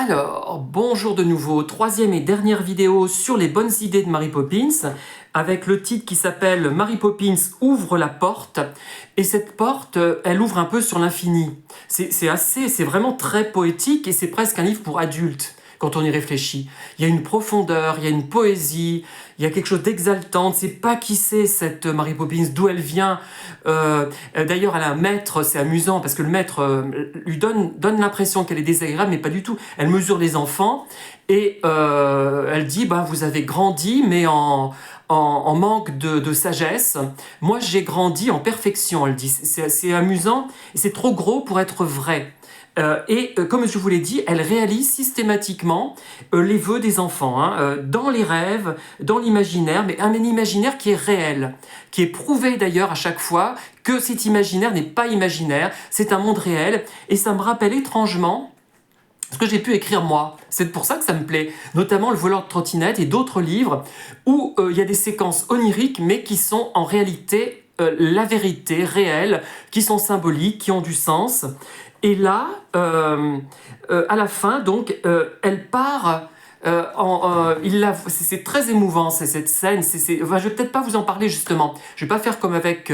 Alors, bonjour de nouveau, troisième et dernière vidéo sur les bonnes idées de Mary Poppins, avec le titre qui s'appelle Mary Poppins ouvre la porte, et cette porte, elle ouvre un peu sur l'infini. C'est vraiment très poétique, et c'est presque un livre pour adultes, quand on y réfléchit. Il y a une profondeur, il y a une poésie, il y a quelque chose d'exaltant, on ne sait pas qui c'est cette Mary Poppins, d'où elle vient. D'ailleurs, elle a un maître, c'est amusant, parce que le maître lui donne l'impression qu'elle est désagréable, mais pas du tout. Elle mesure les enfants, et elle dit, bah, vous avez grandi, mais en manque de sagesse. Moi, j'ai grandi en perfection, elle dit. C'est amusant, et c'est trop gros pour être vrai. Comme je vous l'ai dit, elle réalise systématiquement les vœux des enfants, hein, dans les rêves, dans l'imaginaire, mais un imaginaire qui est réel, qui est prouvé d'ailleurs à chaque fois que cet imaginaire n'est pas imaginaire, c'est un monde réel, et ça me rappelle étrangement ce que j'ai pu écrire moi. C'est pour ça que ça me plaît, notamment Le voleur de trottinette et d'autres livres où il y a des séquences oniriques, mais qui sont en réalité la vérité réelle, qui sont symboliques, qui ont du sens. Et là, à la fin, donc, elle part. C'est très émouvant, cette scène. Enfin, je vais peut-être pas vous en parler justement. Je vais pas faire comme avec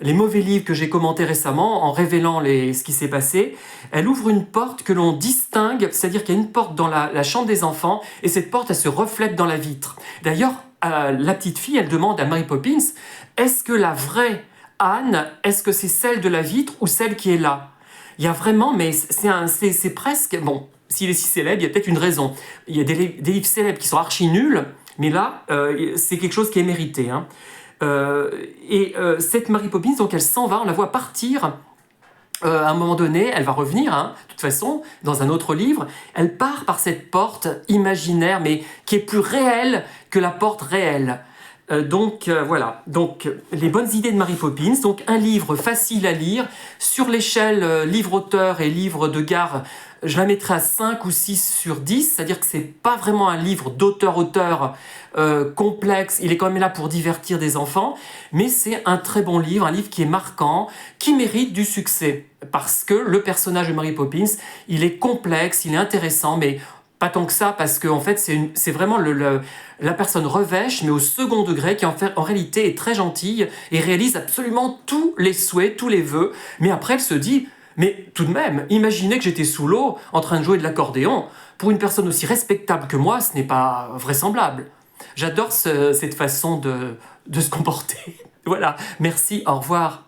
les mauvais livres que j'ai commentés récemment en révélant ce qui s'est passé. Elle ouvre une porte que l'on distingue, c'est-à-dire qu'il y a une porte dans la chambre des enfants, et cette porte, elle se reflète dans la vitre. D'ailleurs, la petite fille, elle demande à Mary Poppins, est-ce que la vraie Anne, est-ce que c'est celle de la vitre ou celle qui est là? Il y a vraiment, mais c'est presque... Bon, s'il est si célèbre, il y a peut-être une raison. Il y a des livres célèbres qui sont archi nuls, mais là, c'est quelque chose qui est mérité. Hein. Cette Mary Poppins, donc elle s'en va, on la voit partir. À un moment donné, elle va revenir, hein, de toute façon, dans un autre livre. Elle part par cette porte imaginaire, mais qui est plus réelle que la porte réelle. Voilà, donc les bonnes idées de Mary Poppins, donc un livre facile à lire, sur l'échelle livre-auteur et livre de gare, je la mettrai à 5 ou 6 sur 10, c'est-à-dire que c'est pas vraiment un livre d'auteur-auteur complexe, il est quand même là pour divertir des enfants, mais c'est un très bon livre, un livre qui est marquant, qui mérite du succès, parce que le personnage de Mary Poppins, il est complexe, il est intéressant, mais pas tant que ça, parce qu'en fait, c'est vraiment la personne revêche, mais au second degré, qui en réalité est très gentille et réalise absolument tous les souhaits, tous les vœux. Mais après, elle se dit, mais tout de même, imaginez que j'étais sous l'eau, en train de jouer de l'accordéon. Pour une personne aussi respectable que moi, ce n'est pas vraisemblable. J'adore cette façon de se comporter. Voilà, merci, au revoir.